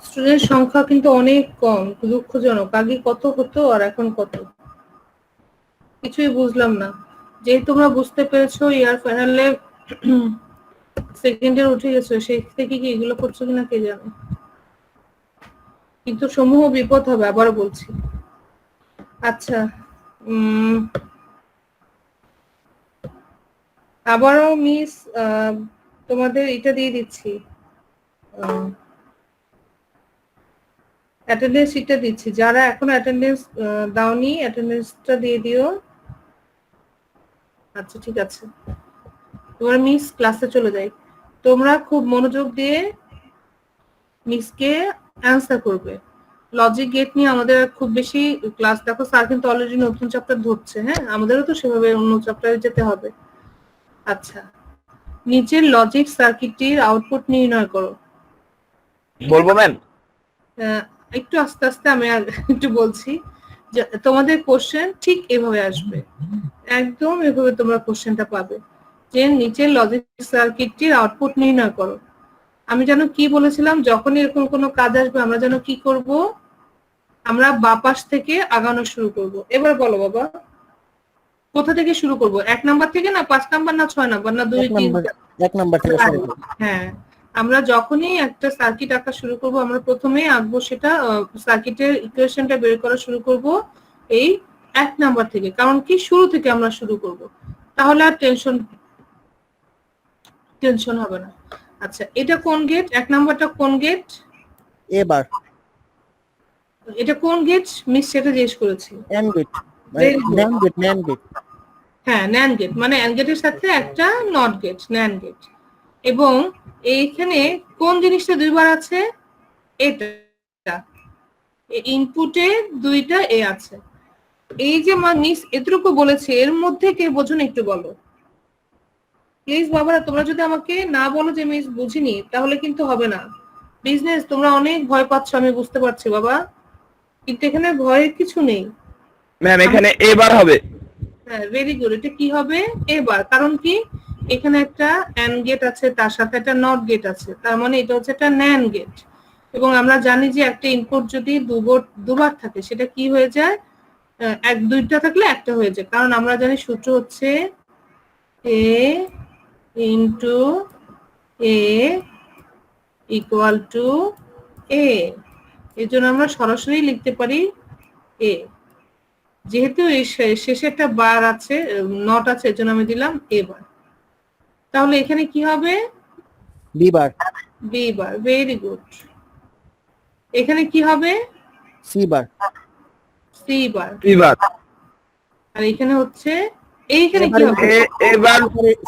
Student সংখ্যা কিন্তু অনেক কম, দুঃখজনক। আগে কত হতো আর এখন কত, কিছুই বুঝলাম না। যেই তোমরা বুঝতে পেরেছো ইয়ার ফাইনালে সেকেন্ড ইয়ার উঠে গেছো, সেই থেকে কি এগুলো করছো কিনা কে জানে, কিন্তু সমূহ বিপদ হবে, আবারও বলছি। আচ্ছা, আবারও মিস তোমাদের এটা দিয়ে দিচ্ছি, অ্যাটেন্ডেন্স শিটটা দিচ্ছি। যারা এখন অ্যাটেন্ডেন্স দাওনি অ্যাটেন্ডেন্সটা দিয়ে দিও। আচ্ছা ঠিক আছে, এবার মিস ক্লাসে চলে যাই। তোমরা খুব মনোযোগ দিয়ে মিসকে অ্যান্সার করবে। লজিক গেট নিয়ে আমাদের খুব বেশি ক্লাস, দেখো স্যার কিন্তু অলরেডি নতুন চ্যাপ্টার ধরছে। হ্যাঁ, আমাদেরও তো সেভাবে অন্য চ্যাপ্টারে যেতে হবে। আচ্ছা, নিচের লজিক সার্কিটটির আউটপুট নির্ণয় করো। বলবো ম্যাম? একটু আস্তে আস্তে আমি আর একটু বলছি। তোমাদের কোশ্চেন ঠিক এভাবে আসবে, একদম এভাবে তোমরা কোশ্চেনটা পাবে যে নিচের লজিক সার্কিটটির আউটপুট নির্ণয় করো। আমি যেন কি বলেছিলাম, যখন এরকম কোনো কাজ আসবে আমরা যেন কি করব, আমরা বাপাস থেকে আগানো শুরু করব। এবার বলো বাবা, কোথা থেকে শুরু করব? 1 নাম্বার থেকে না 5 নাম্বার না 6 নাম্বার না 2 3? 1 নাম্বার থেকে শুরু করব। হ্যাঁ, আমরা যখনই একটা সার্কিট আঁকা শুরু করব আমরা প্রথমেই আঁকবো সেটা সার্কিটের ইকুয়েশনটা বের করা শুরু করব এই 1 নাম্বার থেকে। কারণ কি, শুরু থেকে আমরা শুরু করব, তাহলে আর টেনশন হবে না। আচ্ছা, এটা কোন গেট? 1 নাম্বারটা কোন গেট? এবার এটা কোন গেট মিস, সেটা জিজ্ঞেস করেছি। NAND gate, NAND gate. হ্যাঁ, NAND গেট, মানে AND গেটের সাথে একটা NOT গেট, NAND গেট। এবং এইখানে কোন জিনিসটা দুইবার আছে? এটা ইনপুটে দুইটা এ আছে। এই যে মিস এতটুকু বলেছে, এর মধ্যে কে বোঝেন একটু বলো প্লিজ বাবারা। তোমরা যদি আমাকে না বলো যে মিস বুঝিনি, তাহলে কিন্তু হবে না। বিজনেস, তোমরা অনেক ভয় পাচ্ছ আমি বুঝতে পারছি বাবা, কিন্তু এখানে ভয়ের কিছু নেই ম্যাম এখানে এবার হবে। হ্যাঁ, ভেরি গুড। এটা কি হবে? এবার। কারণ কি, এখানে একটা অ্যান্ড গেট আছে, তার সাথে একটা নট গেট আছে, তার মানে এটা হচ্ছে একটা ন্যান্ড গেট। এবং আমরা জানি যে একটা ইনপুট যদি দুবার থাকে সেটা কি হয়ে যায়, দুইটা থাকলে একটা হয়ে যায়। কারণ আমরা জানি সূত্র হচ্ছে এ ইন্টু এ ইকুয়াল টু এ। এই জন্য আমরা সরাসরি লিখতে পারি এ। যেহেতু এই শেষে একটা বার আছে, নট আছে, এর জন্য আমি দিলাম এ বার। তাহলে এখানে কি হবে? B bar. B bar, very good. এখানে কি হবে? C bar. C bar. এবার আর এখানে হচ্ছে এইখানে কি হবে? এবার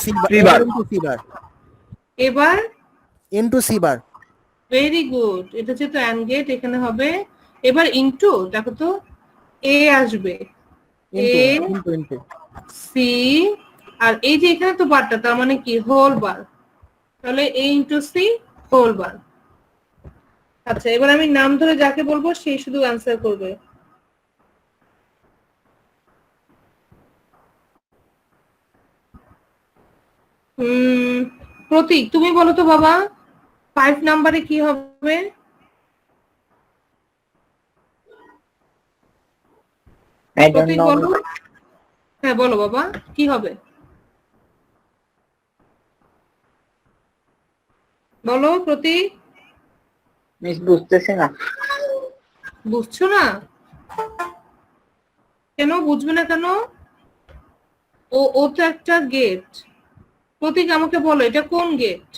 সি বার। এবার into C bar. Very good. এটা হচ্ছে তো অ্যান্ড গেট, এখানে হবে এবার ইনটু, দেখো তো এ আসবে, এ ইনটু সি, আর এই যে এখানে তো বারটা, তার মানে কি হোল বার। তাহলে এ ইনটু সি হোল বার। আচ্ছা, এবার আমি নাম ধরে যাকে বলবো সেই শুধু অ্যান্সার করবে। প্রতীক, তুমি বলো তো বাবা, 5 নাম্বারে কি হবে? প্রতীক বলো। হ্যাঁ বলো বাবা, কি হবে বলো প্রতীক। মিস বুঝতেছি না। বুঝছো না? কেন বুঝবে না কেন? ও তো একটা গেট। প্রতীক আমাকে বলো, এটা কোন গেট?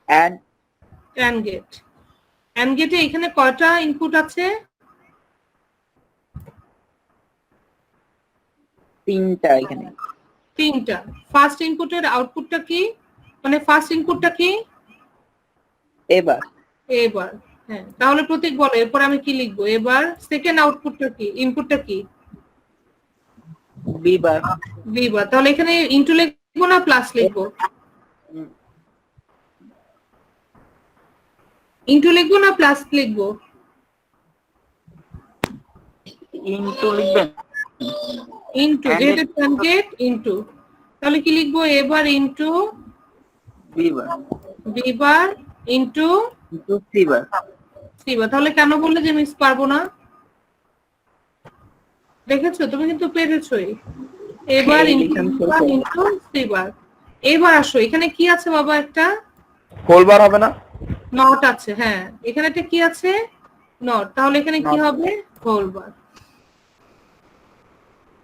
And get. অ্যান্ড গেটে এখানে কয়টা ইনপুট আছে? 3টা এখানে। 3টা। ফার্স্ট ইনপুটের আউটপুটটা কি, মানে ফার্স্ট ইনপুটটা কি? এবার। এবার। হ্যাঁ, তাহলে প্রতীক বলো এরপর আমি কি লিখবো? এবার সেকেন্ড আউটপুটটা কি, ইনপুটটা কি? B bar. B bar. তাহলে এখানে ইনটু লিখবো না প্লাস লিখবো? ইনটু লিখবো না প্লাস লিখবো? ইনটু লিখবেন। ইনটু, যেহেতু অ্যান্ড গেট ইনটু। তাহলে কি লিখবো? এবার into B bar. B bar into into C bar. C bar. তাহলে কেন বললে যে মিস পারবো না? দেখেছো তুমি কিন্তু পেরেছোই। এবার এই ইনটু লিখান B bar into C bar. এবার আসো, এখানে কি আছে বাবা? একটা হোল বার হবে না? নট আছে। হ্যাঁ, এখানে একটা কি আছে? নট। তাহলে এখানে কি Not. হবে? Whole bar.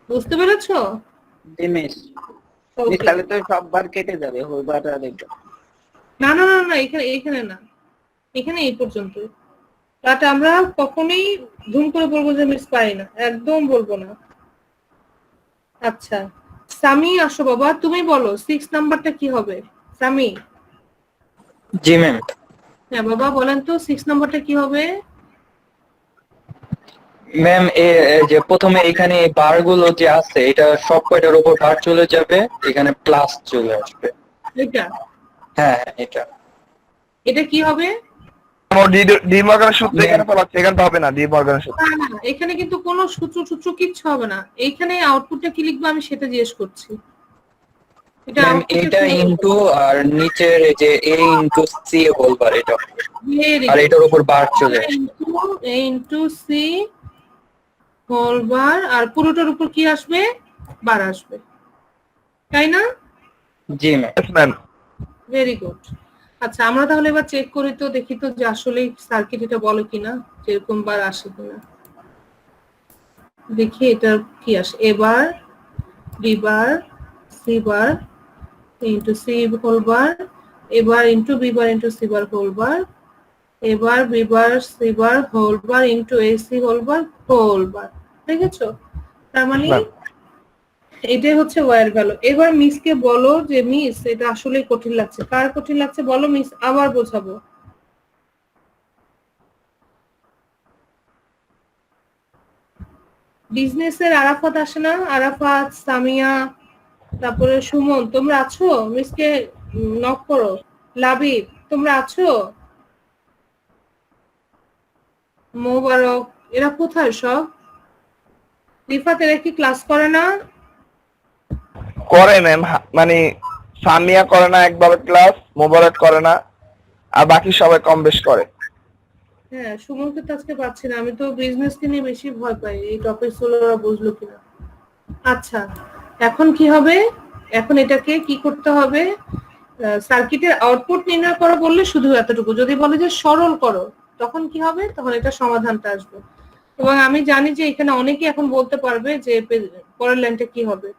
বুঝতে পেরেছো? জি মিস। Okay. তাহলে তো সব বার কেটে যাবে, হোল বার আর এটা। না না না না, এখানে না, এখানে এই পর্যন্ত। বাট আমরা কখনোই ধুম করে বলবো যে মিস পারি না, একদম বলবো না। আচ্ছা সামি, আসো বাবা, তুমি বলো 6 নাম্বারটা কি হবে? সামি। জি ম্যাম। হ্যাঁ বাবা বলেন তো 6 নাম্বারটা কি হবে? ম্যাম যে প্রথমে এখানে বার গুলো যে আছে এটা সব কয়টার উপর বার চলে যাবে, এখানে প্লাস চলে আসবে। এটা হ্যাঁ এটা এটা কি হবে? ডি মর্গানের সূত্র এখানে পাচ্ছে, এখানে তো হবে না ডি মর্গানের সূত্র। না না, এখানে কিন্তু কোনো সূত্র কিচ্ছু হবে না। এইখানে আউটপুটটা কি লিখবো আমি সেটা জিজ্ঞেস করছি। এটা ম্যাম output-টা এটা কি লিখবো? ইনটু আর নিচের এই যে এ ইনটু সি হোল বার এটা, Very আর good. এটার উপর বার চলে আসবে। A into C whole bar, আর পুরোটার উপর কি আসবে? বার আসবে, তাই না? জি ma'am. Yes ma'am. Very good. আচ্ছা আমরা তাহলে এবার চেক করি তো, দেখি তো যে আসলে সার্কিট এটা বলে কিনা, যেরকম বার আসে কিনা। দেখি এটা কি আসে। এবার B bar C bar into C whole bar, এবার into B bar into C bar whole bar, এবার B bar C bar whole bar into A C whole bar. দেখেছো? তার মানে এটাই হচ্ছে ওয়ার ভ্যালু। এবার মিসকে বলো যে মিস এটা আসলে কঠিন লাগছে। কার কঠিন লাগছে বলো, মিস আবার বোঝাবো। বিজনেসের আরাফাত আসে না? আরাফাত, সামিয়া, তারপরে সুমন, তোমরা আছো? মিসকে নক করো। লাবিব, তোমরা আছো? মোবারক, এরা কোথায় সব? রিফাত, এরা কি ক্লাস করে না? করে ম্যাম, মানে সামিয়া করে না একভাবে ক্লাস, মোবারক করে না, আর বাকি সবাই কম বেশ করে। হ্যাঁ, সুমনকে তো আজকে পাচ্ছি না। আমি তো বিজনেসকে নিয়ে বেশি ভয় পাই, এই টপিক গুলো ওরা বুঝলো কিনা। আচ্ছা এখন কি হবে? এখন এটাকে কি করতে হবে? সার্কিটের আউটপুট নির্ণয় করো বললে শুধু এতটুকু। যদি বলে যে সরল করো তখন কি হবে? তখন এটা সমাধানটা আসবে। এবং আমি জানি যে এখানে অনেকে এখন বলতে পারবে যে পরের লাইনটা কি হবে।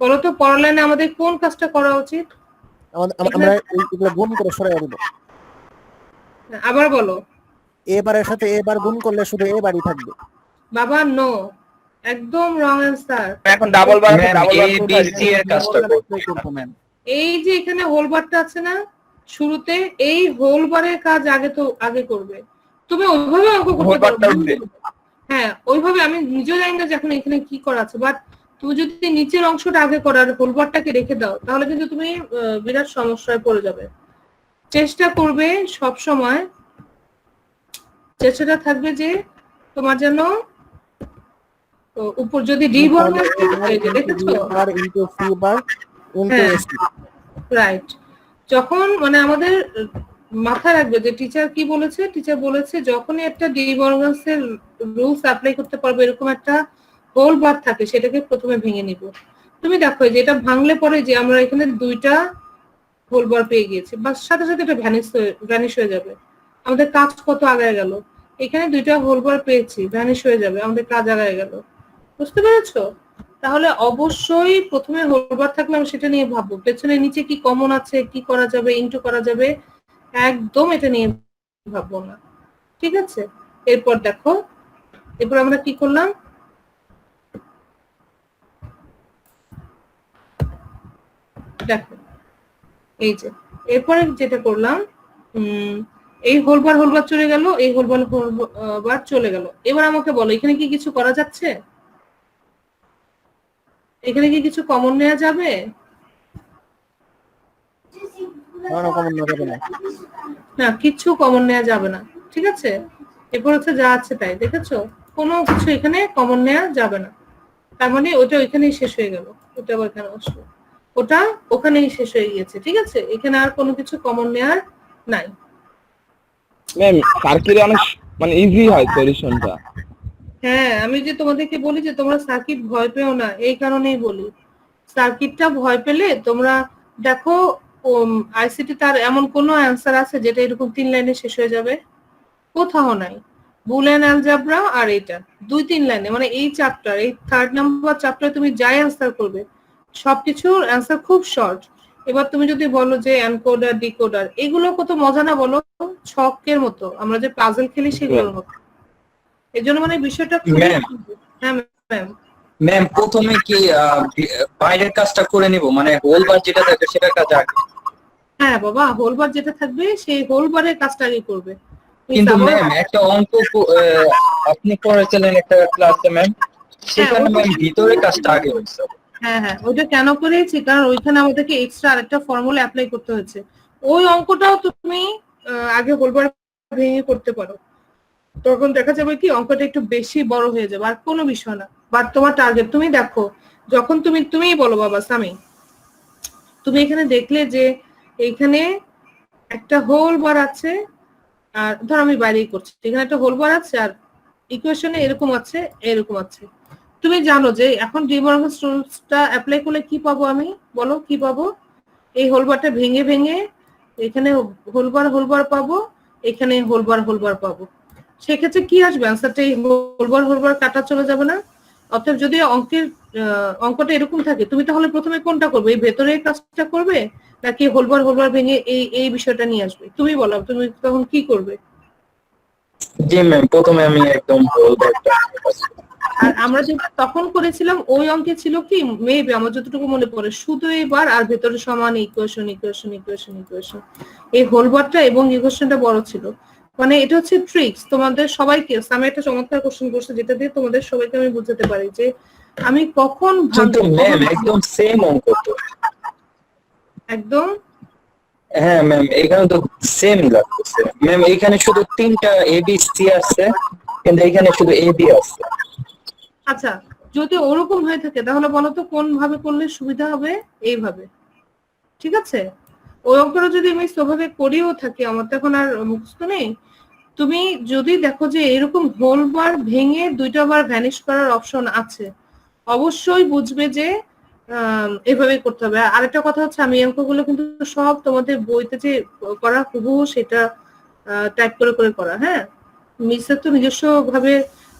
বলো তো পরের লাইনে আমাদের কোন কাজটা করা উচিত? আমরা এগুলো গুণ করে সরাই দিব। আবার বলো। এ বারের সাথে এ বার গুণ করলে শুধু এ বারই থাকবে। বাবা নো, একদম রং অ্যান্সার। এখন ডাবল বার আছে, ma'am double A bar B C এর কাজটা করব। ম্যাম এই যে এখানে হোল বারটা আছে না শুরুতে, এই হোল বারের কাজ আগে করবে। তুমি ওইভাবে অঙ্ক করতে হোল পারো। বারটা উঠবে। হ্যাঁ ওইভাবে, আমি নিজেও জানি না যে এখন এখানে কি করা আছে, বাট তুমি যদি নিচের অংশটা আগে করো আর হোল বারটাকে রেখে দাও তাহলে কিন্তু তুমি বিরাট সমস্যায় পড়ে যাবে। চেষ্টা করবে সব সময়, চেষ্টাটা থাকবে যে তোমার যেন উপর যদি ডি বর্ণ দেখেছো bar into C bar into হ্যাঁ। Yes right. যখন মানে আমাদের মাথায় রাখবে যে টিচার কি বলেছে। টিচার বলেছে যখনই একটা ডিভার্জেন্সের রুলস অ্যাপ্লাই করতে পারবে এরকম একটা হোল বার থাকে সেটাকে প্রথমে ভেঙে নিব। তুমি দেখো যে এটা ভাঙলে পরে যে আমরা এখানে দুইটা হোল বার পেয়ে গিয়েছি, বাস সাথে সাথে এটা ভ্যানিশ হয়ে যাবে। আমাদের কাজ কত আগায় গেল। এখানে দুইটা হোল বার পেয়েছি, ভ্যানিশ হয়ে যাবে, আমাদের কাজ আগায় গেল। বুঝতে পেরেছো? তাহলে অবশ্যই প্রথমে হোল বার থাকলে আমরা সেটা নিয়ে ভাববো, পেছনে নিচে কি কমন আছে, কি করা যাবে, ইনটু করা যাবে, একদম এটা নিয়ে ভাববো না। ঠিক আছে? এরপর দেখো, এরপর আমরা কি করলাম? দেখো এই যে এরপরে যেটা করলাম, এই হোলবার চলে গেল, এই হোলবার চলে গেল। এবার আমাকে বলো এখানে কি কিছু করা যাচ্ছে? এখানে কি কিছু কমন নেওয়া যাবে? না, কিছু কমন নেওয়া যাবে না। ঠিক আছে? এরপর হচ্ছে যা আছে তাই। দেখেছো? কোনো কিছু এখানে কমন নেওয়া যাবে না। তার মানে ওটা ওইখানেই শেষ হয়ে গেল, ওটা আবার এখানে আসলো, ওটা ওখানেই শেষ হয়ে গিয়েছে। ঠিক আছে? এখানে আর কোনো কিছু কমন নেওয়ার নাই। ম্যাম সার্কিটে অনেক মানে ইজি হয় সলিউশনটা। হ্যাঁ, আমি যে তোমাদেরকে বলি যে তোমরা সার্কিট ভয় পেও না, এই কারণেই বলি। সার্কিটটা ভয় পেলে তোমরা দেখো, আইসিটি তার এমন কোনো অ্যান্সার আছে যেটা এরকম 3 লাইনে শেষ হয়ে যাবে? কোথাও নাই। বুলিয়ান অ্যালজেব্রা আর এটা 2-3 লাইনে, মানে এই চ্যাপ্টার, এই 3rd নাম্বার চ্যাপ্টারে তুমি যাই অ্যান্সার করবে সবকিছুর অ্যান্সার খুব শর্ট। এবার তুমি যদি বলো যে এনকোডার ডিকোডার, এগুলো কত মজা না বলো, ছকের মতো, আমরা যে পাজল খেলি সেগুলোর মতো। এই জন্য মানে বিষয়টা খুবই ম্যাম হ্যাঁ ম্যাম। ম্যাম প্রথমে কি বাইরের কাজটা করে নিব, মানে হোল বার যেটা থাকে সেটা কাজ আগে? হ্যাঁ বাবা, হোলবার যেটা থাকবে সেই হোলবারের কাজটা আগে করবে। কিন্তু ম্যাম একটা অঙ্ক আপনি করেছিলেন একটা ক্লাসে ম্যাম, সেখানে ওটা ম্যাম ভিতরে কাজটা আগে হয়েছে। হ্যাঁ, ওইটা কেন করেছি, কারণ ওইখানে আমাদেরকে এক্সট্রা আরেকটা ফর্মুলা অ্যাপ্লাই করতে হয়েছে। ওই অঙ্কটাও তুমি আগে হোলবার ভেঙে করতে পারো, তখন দেখা যাবে কি অঙ্কটা একটু বেশি বড় হয়ে যাবে, আর কোনো বিষয় না। বাট তোমার টার্গেট, তুমি দেখো যখন তুমিই বলো বাবা সামি, তুমি এখানে দেখলে যে এইখানে একটা হোল বার আছে, আর ধর আমি বাইরেই করছি, এখানে একটা হোল বার আছে আর ইকুয়েশনে এরকম আছে এরকম আছে। তুমি জানো যে এখন ডি মর্গানস রুলসটা অ্যাপ্লাই করলে কি পাবো, আমি বলো কি পাবো? এই হোলবারটা ভেঙে ভেঙে এখানে হোলবার পাবো, এখানে হোলবার পাবো। সেক্ষেত্রে কি আসবে অ্যান্সারটা? এই হোলবার কাটা চলে যাবে না? অতএব যদি অঙ্কটা এরকম থাকে, তুমি তাহলে প্রথমে কোনটা করবে? এই ভেতরের কাজটা করবে নাকি হোলবার ভেঙে এই বিষয়টা নিয়ে আসবে? তুমি বলো, তুমি তখন কি করবে? জি ম্যাম, প্রথমে আমি একদম হোল বারটা। আর আমরা যেটা তখন করেছিলাম ওই অঙ্কে ছিল কি, মেবি আমার যতটুকু মনে পড়ে, শুধু এবার আর ভেতরে সমান ইকুয়েশন। এই হোলবারটা এবং ইকুয়েশনটা বড় ছিল। মানে এটা হচ্ছে ট্রিক্স তোমাদের সবাইকে। আমি একটা চমৎকার কোশ্চেন করছি যেটা দিয়ে তোমাদের সবাইকে আমি বুঝাতে পারি যে আমি কখন কিন্তু ভাঙবো, ম্যাম একদম সেম অঙ্ক তো। একদম। হ্যাঁ ম্যাম, এখানে তো সেম লাগতেছে ম্যাম, এখানে শুধু 3টা এ বি সি আছে, কিন্তু এখানে শুধু এ বি আছে। আচ্ছা, যদি ওরকম হয়ে থাকে তাহলে বলো তো কোন ভাবে করলে সুবিধা হবে? এইভাবে, ঠিক আছে? ওই অঙ্কটা যদি আমি সেভাবে করিও থাকি, আমার তো এখন আর মুখস্থ নেই, তুমি যদি দেখো যে এরকম হোল বার ভেঙে 2টা বার ভ্যানিশ করার অপশন আছে, অবশ্যই বুঝবে যে এভাবে করতে হবে। আর আরেকটা কথা হচ্ছে, আমি অঙ্কগুলো কিন্তু সব তোমাদের বইতে যে করা হুবহু সেটা টাইপ করে করে করা। হ্যাঁ, মিসের তো নিজস্ব ভাবে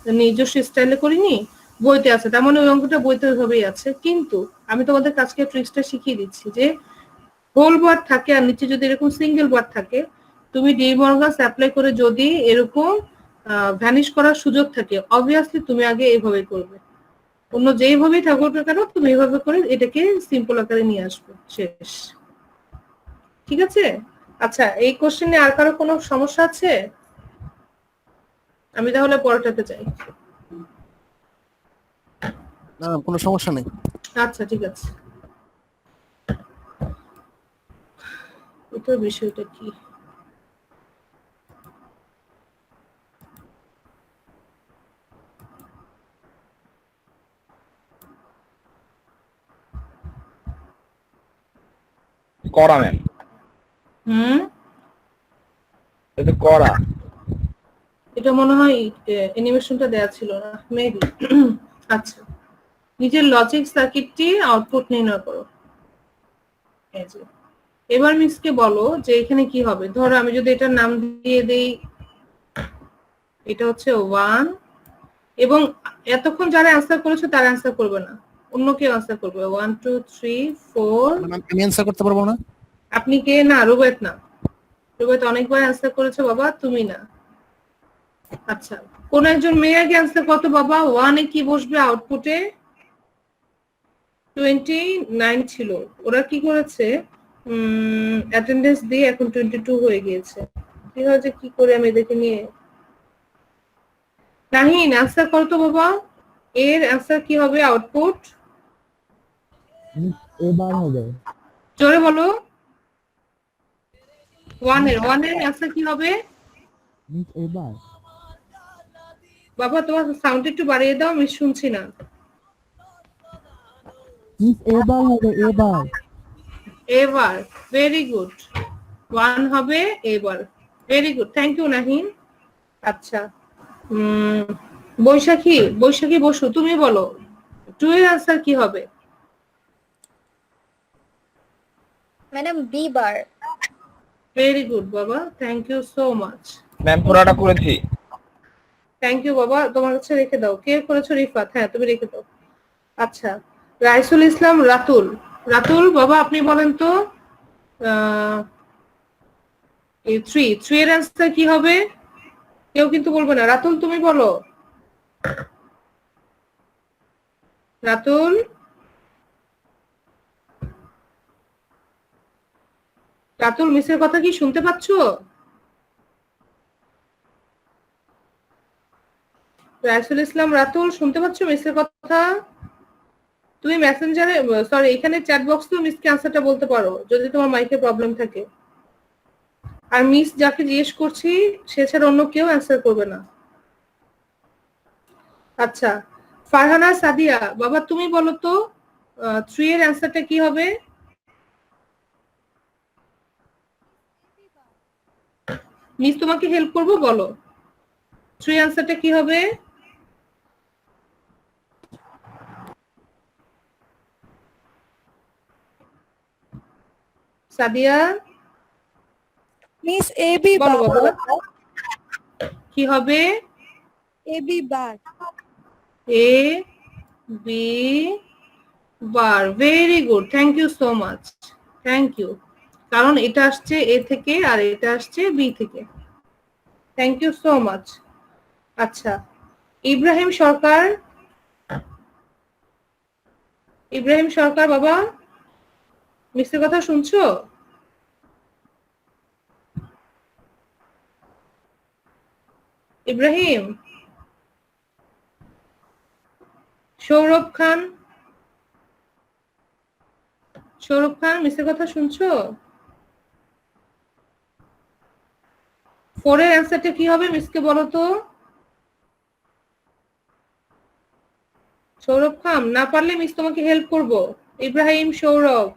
নিজস্ব স্টাইলে করিনি, বইতে আছে, তার মানে ওই অঙ্কটা বইতে ওইভাবেই আছে। কিন্তু আমি তোমাদের কাজকে ট্রিক্সটা শিখিয়ে দিচ্ছি যে হোল বার থাকে আর নিচে যদি এরকম সিঙ্গেল বার থাকে, তুমি ডি মর্গানস অ্যাপ্লাই করে যদি এরকম ভ্যানিশ করার সুযোগ থাকে, অবভিয়াসলি তুমি আগে এইভাবে করবে। অন্য যেইভাবেই থাকুক না কেন তুমি এইভাবে করে এটাকে সিম্পল আকারে নিয়ে আসবে, শেষ। ঠিক আছে? আচ্ছা, এই কোশ্চেনে আর কারো কোনো সমস্যা আছে? আমি তাহলে পরটাতে যাই। না কোনো সমস্যা নেই। আচ্ছা ঠিক আছে, এটার বিষয়টা কি? করা ম্যাম, এটা করা। এটা মনে হয় অ্যানিমেশনটা দেয়া ছিল না, মেবি। আচ্ছা, নিজের লজিক সার্কিটটি আউটপুট নির্ণয় করো। এই যে, এবার মিসকে বলো যে এখানে কি হবে। ধরো আমি যদি এটার নাম দিয়ে দেই, এটা হচ্ছে 1, এবং এতক্ষণ যারা অ্যান্সার করেছে তারা অ্যান্সার করবে না, অন্য কেউ অ্যান্সার করবে। 1 2 3 4। আমি অ্যান্সার করতে পারবো না? আপনি কে? না, রুবেত না। রুবেত অনেকবার অ্যান্সার করেছে বাবা, তুমি না। আচ্ছা, কোন একজন মেয়ে আগে অ্যান্সার কত বাবা? 1 এ কি বসবে আউটপুটে? 29 ছিল, ওরা কি করেছে অ্যাটেন্ডেন্স দিয়ে এখন 22 হয়ে গিয়েছে। কি হয়েছে, কি করে আমি এদেরকে নিয়ে। নাহিন অ্যান্সার করো তো বাবা, এর অ্যান্সার কি হবে আউটপুট? এবার হবে জোরে বলো। 1 এর অ্যান্সার কি হবে এবার। বাবা? তোমার সাউন্ড একটু বাড়িয়ে দাও, আমি শুনছি না। এবার হবে এবার। এবার, ভেরি গুড। 1 হবে এবার। Very good, thank you Nahin. আচ্ছা, বৈশাখী বসু, তুমি বলো 2 এর আনসার কি হবে? Madam B bar. Very good বাবা, thank you so much. Ma'am পুরোটা করেছি। থ্যাংক ইউ বাবা, তোমার কাছে রেখে দাও। কে করেছো? রিফাত, হ্যাঁ তুমি রেখে দাও। আচ্ছা, রাইসুল ইসলাম রাতুল বাবা আপনি বলেন তো 3 এর অ্যান্সার কি হবে? কেউ কিন্তু বলবে না। রাতুল তুমি বলো। রাতুল মিসের কথা কি শুনতে পাচ্ছো? রাইসুল ইসলাম রাতুল শুনতে পাচ্ছো মিসের কথা? তুমি মেসেঞ্জারে, সরি এখানে চ্যাট বক্সেও মিসকে আনসারটা বলতে পারো যদি তোমার মাইকে প্রবলেম থাকে। আর মিস যাকে জিজ্ঞেস করছি সে ছাড়া অন্য কেউ অ্যান্সার করবে না। আচ্ছা, ফারহানা সাদিয়া বাবা তুমি বলো তো 3 এর অ্যান্সারটা কি হবে? মিস তোমাকে হেল্প করবো, বলো 3 অ্যান্সারটা কি হবে? সাদিয়া মিস এ বি বলো বার। বাবা কি হবে? A B bar. A B bar, very good, thank you so much, thank you. কারণ এটা আসছে এ থেকে আর এটা আসছে বি থেকে। Thank you so much. আচ্ছা, ইব্রাহিম সরকার বাবা মিসের কথা শুনছো? ইব্রাহিম। সৌরভ খান মিসের কথা শুনছো? 4 এর অ্যান্সারটা কি হবে মিসকে বলো তো। সৌরভ খান, না পারলে মিস তোমাকে হেল্প করব। ইব্রাহিম, সৌরভ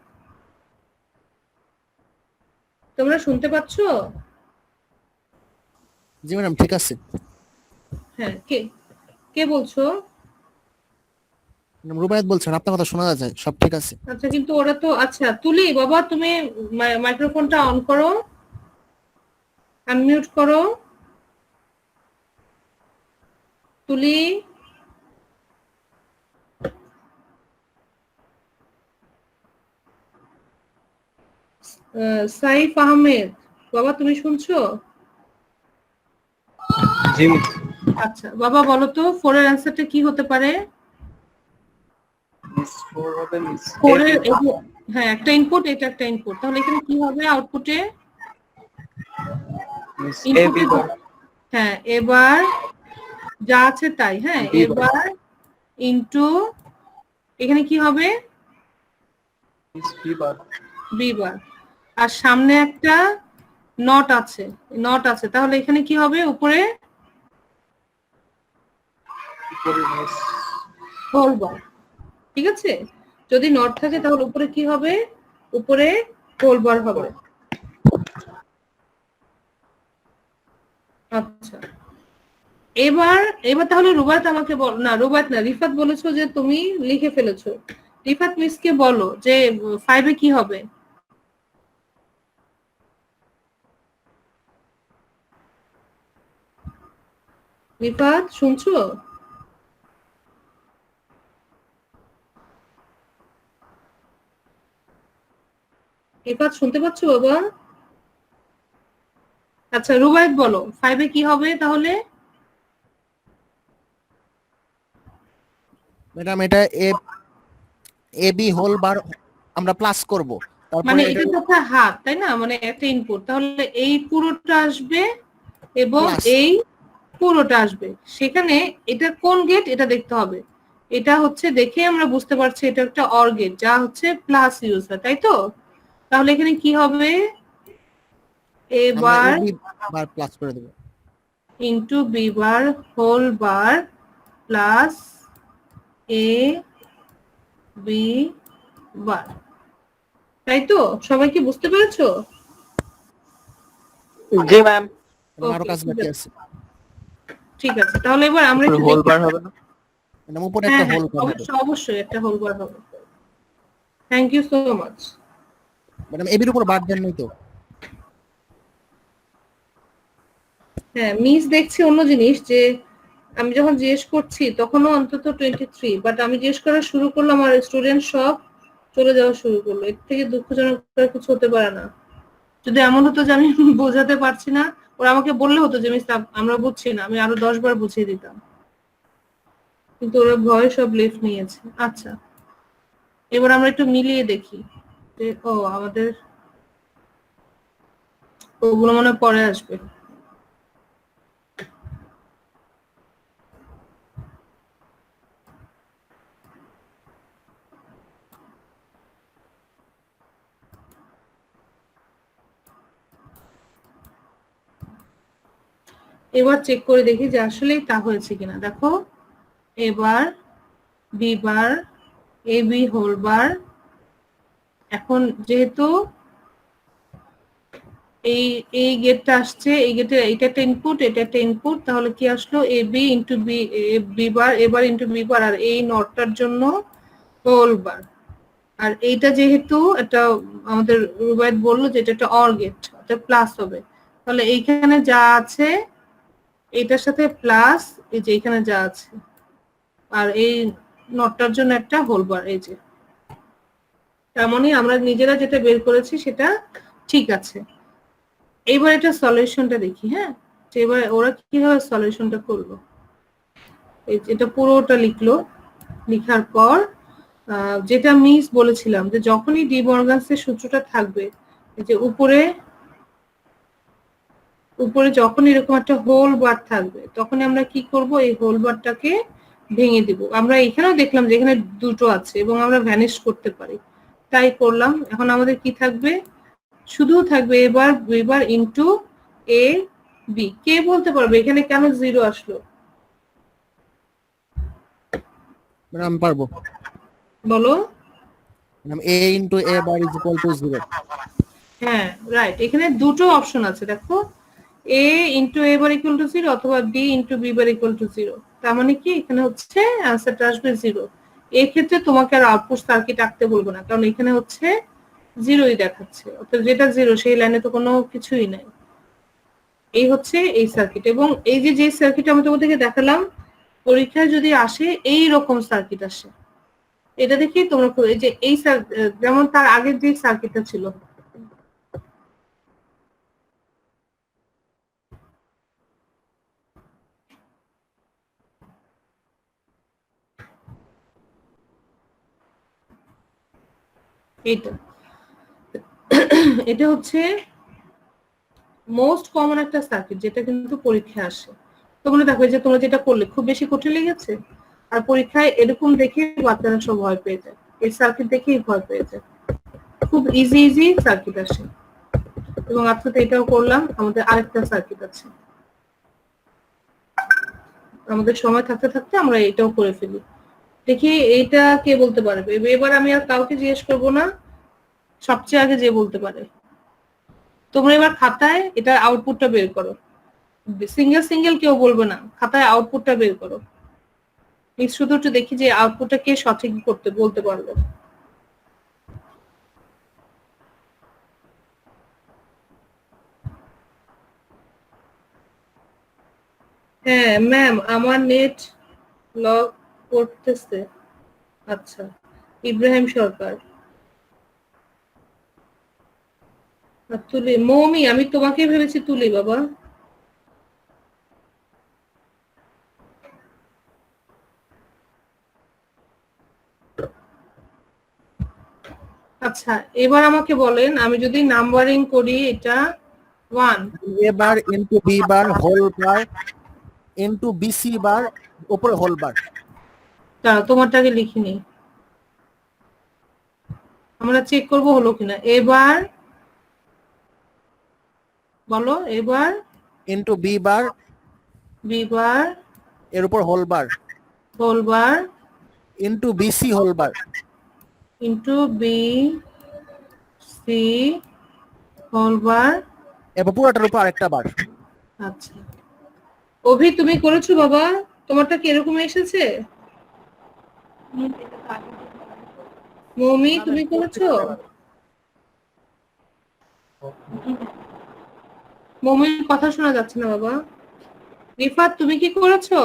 তোমরা শুনতে পাচ্ছো? জি ম্যাডাম ঠিক আছে। হ্যাঁ, কে বলছো? ম্যাডাম রুবায়েত বলছেন, আপনার কথা শোনা যাচ্ছে, সব ঠিক আছে। আচ্ছা, কিন্তু ওরা তো, আচ্ছা তুলি বাবা তুমি মাইক্রোফোনটা অন করো, আনমিউট করো। তুলি, সাইফ আহমেদ বাবা তুমি শুনছো? জি আচ্ছা বাবা বলো তো 4 এর অ্যান্সারটা কি হতে পারে? মিস 4 হবে মিস 4 এর হ্যাঁ একটা ইনপুট, এটা একটা ইনপুট, তাহলে এখানে কি হবে আউটপুটে? মিস এ ইনপুট বি বার। হ্যাঁ এবার যা আছে তাই, হ্যাঁ এবার ইনটু এখানে কি হবে? Miss B bar. B bar. আর সামনে একটা নট আছে, তাহলে এখানে কি হবে? উপরে মিস হোল বার। ঠিক আছে, যদি নট থাকে তাহলে উপরে কি হবে? উপরে হোল বার হবে। আচ্ছা, এবার তাহলে রুবাত আমাকে বল, না রুবাত না, রিফাত বলেছো যে তুমি লিখে ফেলেছো। রিফাত মিসকে বলো যে 5 এ কি হবে? রিফাত শুনছো? রিফাত শুনতে পাচ্ছো বাবা? আচ্ছা রুবায়েত বলো 5 এ কি হবে তাহলে? ম্যাডাম এটা এ বি হোল বার আমরা প্লাস করব, মানে তারপরে এটা তো একটা হাত তাই না, মানে একটা ইনপুট, তাহলে এই পুরোটা আসবে এবং Plus. এই পুরোটা আসবে। সেখানে এটা কোন গেট এটা দেখতে হবে। এটা হচ্ছে দেখে আমরা বুঝতে পারছি এটা একটা অর গেট, যা হচ্ছে প্লাস ইউজ হয়, তাই তো? তাহলে এখানে কি হবে? এ আমরা বার এ বি বার প্লাস করে দেব into B bar whole bar plus A B bar, তাই তো? সবাই কি বুঝতে পেরেছো? জি ম্যাম। আরো Okay, কাজ ঠিক বাকি আছে। আছে। ঠিক আছে, তাহলে এবার আমরা একটু হোল দেখি। বার হবে না? ম্যাডাম উপরে হ্যাঁ একটা হ্যাঁ, হোল বার হবে। অবশ্যই অবশ্যই একটা হোল বার হবে। Thank you so much. Madam এবির উপর বার দেন নাই তো? হ্যাঁ, মিস দেখছি অন্য জিনিস, যে আমি যখন জিজ্ঞেস করছি তখনও অন্তত 23, বাট আমি জিজ্ঞেস করা শুরু করলাম আর স্টুডেন্ট সব চলে যাওয়া শুরু করলো। এর থেকে দুঃখজনক আর কিছু হতে পারে না। যদি এমন হতো যে আমি বোঝাতে পারছি না, ওরা আমাকে বললে হতো যে মিস আমরা বুঝছি না, আমি আরো 10 বার বুঝিয়ে দিতাম, কিন্তু ওরা ভয়ে সব লিফট নিয়েছে। আচ্ছা, এবার আমরা একটু মিলিয়ে দেখি যে আমাদের ওগুলো মনে হয় পরে আসবে। এবার চেক করে দেখি যে আসলেই তা হয়েছে কিনা। দেখো, এবার B bar, A B whole বার। এখন যেহেতু এই এই গেটটা আসছে, এই গেটে এটা একটা ইনপুট, এটা একটা ইনপুট, তাহলে কি আসলো A B into B, B bar এবার ইন্টু বি বার, আর এই নটটার জন্য হোল বার। আর এইটা যেহেতু এটা আমাদের রুবাইত বললো যে এটা একটা অর গেট, অর্থাৎ প্লাস হবে, তাহলে এইখানে যা আছে এটার সাথে প্লাস এই যে এখানে যা আছে, আর এই নটটার জন্য একটা হোল বার। এই যে তার মানে আমরা নিজেরা যেটা বের করেছি সেটা ঠিক আছে। এবার এটা সলিউশনটা দেখি। হ্যাঁ, যে এবার ওরা কিভাবে সলিউশনটা করলো। এটা পুরোটা লিখলো, লিখার পর যেটা মিস বলেছিলাম যে যখনই ডি মর্গানসের সূত্রটা থাকবে, এই যে উপরে উপরে যখন এরকম একটা হোল বার থাকবে, তখন আমরা কি করব, এই হোল বারটাকে ভেঙে দিব। আমরা এখানেও দেখলাম যে এখানে দুটো আছে এবং আমরা ভ্যানিশ করতে পারি, তাই করলাম। এখন আমাদের কি থাকবে, শুধু থাকবে এবার এবার ইনটু এ বি। কে বলতে পারবে এখানে কেন জিরো আসলো? ম্যাডাম আমি পারবো। বলো। Madam a into a bar is equal to 0. হ্যাঁ রাইট, এখানে দুটো অপশন আছে দেখো, a into a bar equal to 0 অথবা b into b bar equal to 0। তার মানে কি এখানে হচ্ছে অ্যান্সারটা আসবে 0। এই ক্ষেত্রে তোমাকে আর আউটপুট সার্কিট আঁকতে বলবো না, কারণ এখানে হচ্ছে 0ই দেখাচ্ছে, অর্থাৎ যেটা 0 সেই লাইনে তো কোনো কিছুই নাই। এই হচ্ছে এই সার্কিট, এবং এই যে সার্কিট আমি তোমাদেরকে দেখালাম, পরীক্ষায় যদি আসে এই রকম সার্কিট আসে, এটা দেখি তোমরা এই যে এই যেমন তার আগের যে সার্কিটটা ছিল, এইটা এটা হচ্ছে মোস্ট কমন একটা সার্কিট যেটা কিন্তু পরীক্ষায় আসে। তোমরা দেখো যে তোমরা যেটা করলে খুব বেশি কঠিন লেগেছে, আর পরীক্ষায় এরকম দেখে বাচ্চারা সব ভয় পেয়ে যায়, এই সার্কিট দেখেই ভয় পেয়ে যায়। খুব ইজি সার্কিট আসে। এবং আজকে এটাও করলাম, আমাদের আরেকটা সার্কিট আছে, আমাদের সময় থাকতে থাকতে আমরা এটাও করে ফেলি। দেখি এইটা কে বলতে পারবে। এবার আমি আর কাউকে জিজ্ঞেস করবো না, সবচেয়ে আগে যে বলতে পারে। তোমরা এবার খাতায় এটা আউটপুটটা বের করো, সিঙ্গেল সিঙ্গেল কেউ বলবে না, খাতায় আউটপুটটা বের করো। শুধু একটু দেখি যে আউটপুটটা কে সঠিক করতে বলতে পারলো। হ্যাঁ ম্যাম, আমার নেট লগ করতেছে। আচ্ছা, ইব্রাহিম সরকার। তুলি মৌমি, আমি তোমাকে ভেবেছি তুলি বাবা। আচ্ছা, এবার আমাকে বলেন, আমি যদি নাম্বারিং করি এটা 1 a bar into b bar whole bar into bc bar উপরে হোল বার। দাঁড়াও তোমারটাকে লিখিনি, আমরা চেক করব হলো কিনা। এবার বলো, এবার into b bar B bar এর উপর whole bar whole bar into bc whole bar into B C whole bar. এবার পুরোটার উপর আরেকটা বার। আচ্ছা, অভি তুমি করেছো বাবা? তোমারটা কি এরকম এসেছে? মমি তুমি করেছো? মমির কথা শোনা যাচ্ছে না বাবা। রিফাত তুমি কি করেছো?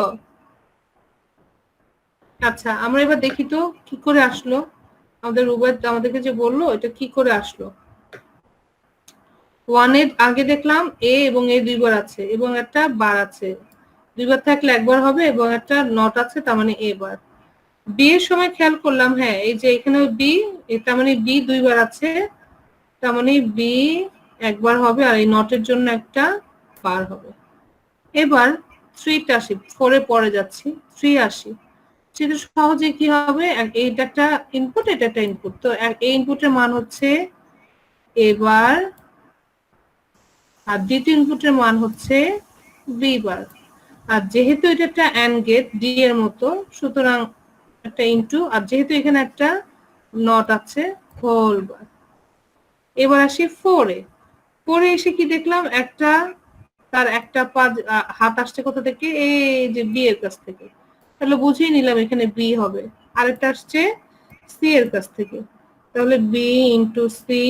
আচ্ছা, আমরা এবার দেখি তো কি করে আসলো। আমাদের রুবাইত আমাদেরকে যে বললো এটা কি করে আসলো। 1 এর আগে দেখলাম এ এবং এ দুইবার আছে এবং একটা বার আছে, দুইবার থাকলে একবার হবে এবং একটা নট আছে, তার মানে এ বার। বি এর সময় খেয়াল করলাম, হ্যাঁ এই যে এখানে বি, তার মানে বি দুইবার আছে, তার মানে বি একবার হবে আর এই নটের জন্য একটা বার হবে। এবার 3 টা আসি, 4 এ পরে যাচ্ছি, 3 আসি। সেটা সহজে কি হবে, এইটা একটা ইনপুট, এটা একটা ইনপুট, তো এই ইনপুটের মান হচ্ছে এবার আর দ্বিতীয় ইনপুটের মান হচ্ছে বি বার। আর যেহেতু এটা একটা অ্যান্ড গেট ডি এর মতো, সুতরাং একটা ইনটু, আর যেহেতু এখানে একটা নট আছে হোল বার। এবার আসি 4 এ। 4 এ এসে কি দেখলাম, একটা তার একটা পা হাত আসছে কোথা থেকে, এই যে বি এর কাছ থেকে, তাহলে বুঝিয়ে নিলাম এখানে বি হবে। আরেকটা আসছে সি এর কাছ থেকে, তাহলে B into C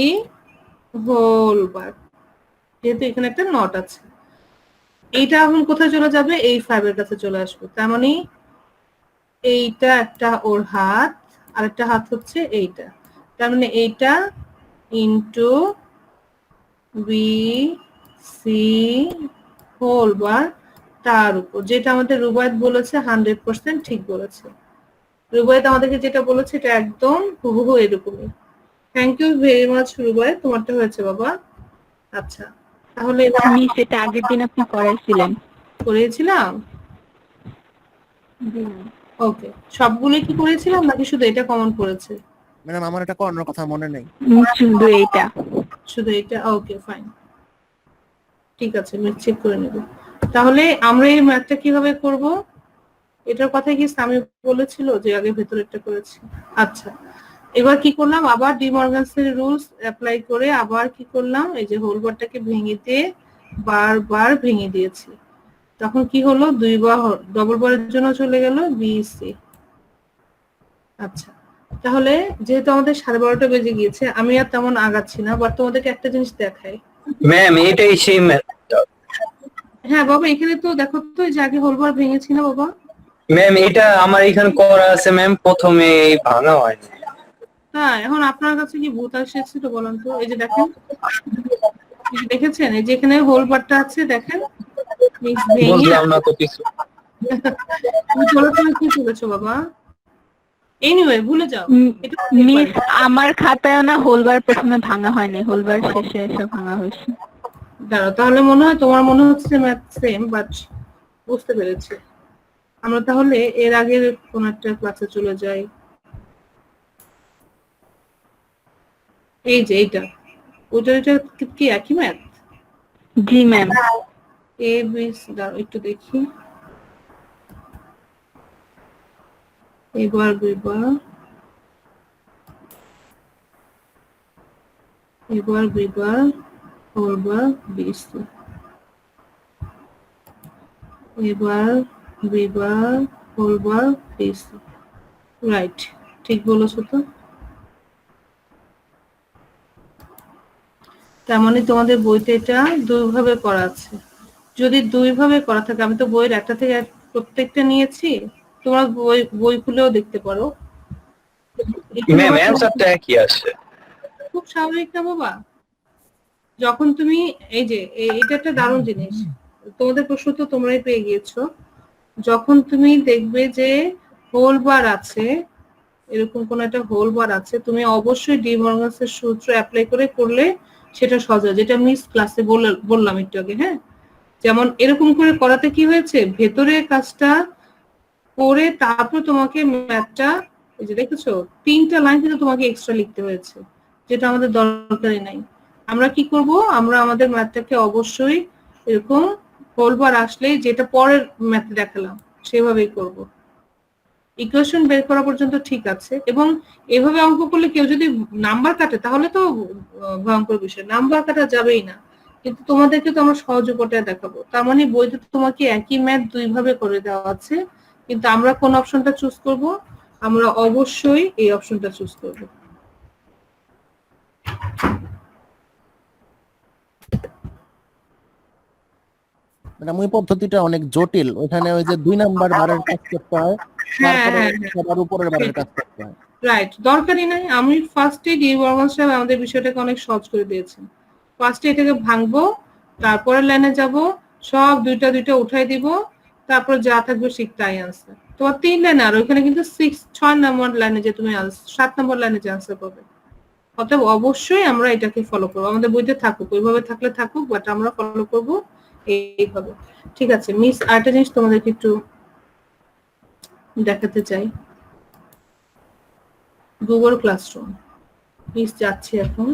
whole bar, যেহেতু এখানে একটা নট আছে। এইটা এখন কোথায় চলে যাবে, এই 5 এর কাছে চলে আসবে, তার মানে এইটা একটা ওর হাত, আরেকটা হাত হচ্ছে এইটা, তার মানে এইটা into B C whole bar তার উপর, যেটা আমাদের রুবায়েত বলেছে 100% ঠিক বলেছে। রুবায়েত আমাদেরকে যেটা বলেছে এটা একদম হুবহু এরকমই। Thank you very much Rubayet, তোমারটা হয়েছে বাবা। আচ্ছা, তাহলে মিস এটা আগের দিন আপনি করাইছিলেন। করেছিলাম। ওকে, সবগুলো কি করেছিলাম নাকি শুধু এটা কমন পড়েছে? ম্যাডাম আমার এটা করানোর কথা মনে নেই। শুধু এইটা। শুধু এটা, ওকে ফাইন, ঠিক আছে আমি চেক করে নেব। তাহলে আমরা এই ম্যাথটা কিভাবে করব, এটার কথা কি সামি বলেছিল যে আগে ভেতরেরটা করেছি। আচ্ছা, এবার কি করলাম, আবার ডি মর্গানসের রুলস অ্যাপ্লাই করে আবার কি করলাম, এই যে হোল বারটাকে ভেঙে দিয়ে বারবার ভেঙে দিয়েছি। তখন কি হলো, দুইবার ডবল বারের জন্য চলে গেল বি সি। আচ্ছা, তাহলে যেহেতু আমাদের 12:30 বেজে গিয়েছে, আমি আর তেমন আগাচ্ছি না, বাট তোমাদেরকে একটা জিনিস দেখাই। ম্যাম এটাই সেই ম্যাথটা। হ্যাঁ বাবা, এখানে তো দেখো তো, এই যে আগে হোলবার ভেঙেছি না বাবা। ম্যাম এটা আমার এখানে করা আছে ম্যাম, প্রথমে ভাঙা হয়নি। হ্যাঁ, এখন আপনার কাছে কি ভূত এসেছিল বলেন তো? এই যে দেখেন, এই যে দেখেছেন, এই যে এখানে হোলবারটা আছে দেখেন, মিক্স ভেঙে বুঝলাম না তো কিছু। তুমি চলে কি করেছো বাবা? এনিওয়ে ভুলে যাও, এটা মিস আমার খাতায় না হোলবার প্রথমে ভাঙা হয়নি, হোলবার শেষে এসে ভাঙা হয়েছে। দাঁড়াও, তাহলে মনে হয় তোমার মনে হচ্ছে ম্যাথ সেম, বাট বুঝতে পেরেছি। আমরা তাহলে এর আগের কোন একটা ক্লাসে চলে যাই। এই যে এইটা, ওটা এটা কি একই math? G ma'am. A B, দাঁড়াও একটু দেখি। এবার দুইবার, এবার দুইবার, ওরবার বিসি, এবার দুইবার, ওরবার বিসি। রাইট, ঠিক বলেছো তো। তার মানে তোমাদের বইতে এটা দুইভাবে করা আছে। যদি দুইভাবে করা থাকে, আমি তো বইয়ের একটা থেকে প্রত্যেকটা নিয়েছি, তোমরা বই খুলেও দেখতে পারো। ম্যাম অ্যানসারটা একই আছে। খুব স্বাভাবিক না বাবা, যখন তুমি এই যে এটা একটা দারুণ জিনিস, তোমাদের প্রশ্ন তো তোমরাই পেয়ে গিয়েছো। যখন তুমি দেখবে যে হোল বার আছে, এরকম কোন একটা হোল বার আছে, তুমি অবশ্যই ডি মর্গানসের সূত্র অ্যাপ্লাই করে করলে সেটা সহজ হয়, যেটা মিস ক্লাসে বললাম একটু আগে। হ্যাঁ, যেমন এরকম করে করাতে কি হয়েছে, ভেতরের কাজটা করে তারপর তোমাকে ম্যাথটা, এই যে দেখেছো 3টা লাইন কিন্তু তোমাকে এক্সট্রা লিখতে হয়েছে, যেটা আমাদের দরকারই নাই। আমরা কি করব, আমরা আমাদের ম্যাথটাকে অবশ্যই এরকম হোলবার আসলে যেটা পরের ম্যাথে দেখালাম সেভাবেই করব। ইকুয়েশন বের করা পর্যন্ত ঠিক আছে, এবং এভাবে অঙ্ক করলে কেউ যদি নাম্বার কাটে তাহলে তো ভয়ঙ্কর বিষয়, নাম্বার কাটা যাবেই না। কিন্তু তোমাদেরকে তো আমরা সহজ উপায়টা দেখাবো। তার মানে বইতে তোমাকে একই ম্যাথ দুই ভাবে করে দেওয়া আছে, কিন্তু আমরা কোন অপশনটা চুজ করব? আমরা অবশ্যই এই অপশনটা চুজ করব। ম্যাডাম ওই পদ্ধতিটা অনেক জটিল, ওখানে ওই যে 2 নাম্বার বারের কাজ করতে হয়, তারপরে সবার উপরের বারের কাজ করতে হয়। রাইট, দরকারই নাই। আমি ফার্স্টে ডি বর্মন সাহেব আমাদের বিষয়টাকে অনেক সহজ করে দিয়েছেন। ফার্স্টে এটাকে ভাঙবো, তারপরে লাইনে যাব, সব দুইটা দুইটা উঠাই দিব, তারপর যা থাকবে ঠিক তাই আনসার। তোমার 3 লাইন, আর ওইখানে কিন্তু 6 নম্বর লাইনে যে তুমি 7 নম্বর লাইনে যে আনসার পাবে। অতএব অবশ্যই আমরা এটাকে ফলো করবো। আমাদের বইতে থাকুক, ওইভাবে থাকলে থাকুক, বাট আমরা ফলো করবো এইভাবে। ঠিক আছে মিস, আরেকটা জিনিস তোমাদেরকে একটু দেখাতে চাই। গুগল ক্লাসরুম মিস যাচ্ছে এখন।